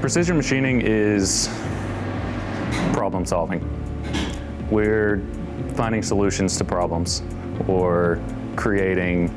Precision machining is problem solving. We're finding solutions to problems or creating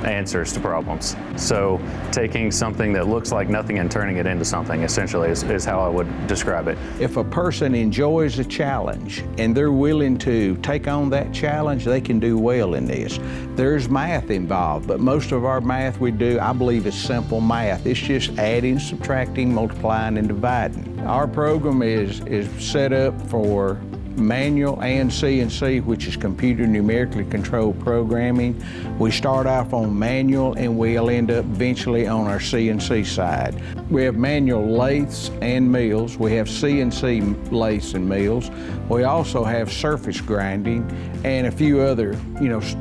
answers to problems. So taking something that looks like nothing and turning it into something, essentially, is how I would describe it. If a person enjoys a challenge and they're willing to take on that challenge, they can do well in this. There's math involved, but most of our math we do, I believe, is simple math. It's just adding, subtracting, multiplying, and dividing. Our program is set up for manual and CNC, which is computer numerically controlled programming. We start off on manual and we'll end up eventually on our CNC side. We have manual lathes and mills. We have CNC lathes and mills. We also have surface grinding and a few other,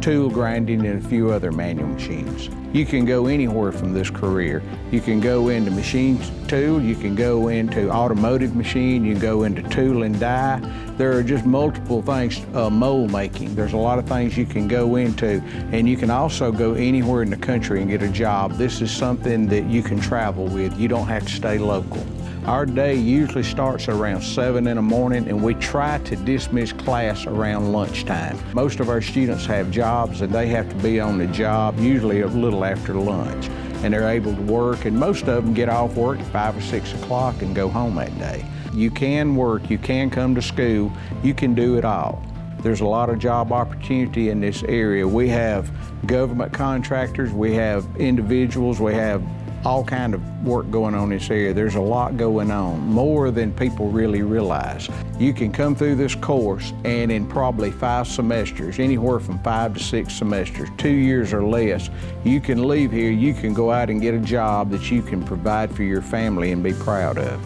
tool grinding and a few other manual machines. You can go anywhere from this career. You can go into machine tool, you can go into automotive machine, you can go into tool and die. There are just multiple things, mold making. There's a lot of things you can go into, and you can also go anywhere in the country and get a job. This is something that you can travel with. You don't have to stay local. Our day usually starts around 7 in the morning, and we try to dismiss class around lunchtime. Most of our students have jobs, and they have to be on the job usually a little after lunch, and they're able to work, and most of them get off work at 5 or 6 o'clock and go home that day. You can work, you can come to school, you can do it all. There's a lot of job opportunity in this area. We have government contractors, we have individuals, we have all kind of work going on in this area. There's a lot going on, more than people really realize. You can come through this course and in probably 5 semesters, anywhere from 5 to 6 semesters, 2 years or less, you can leave here, you can go out and get a job that you can provide for your family and be proud of.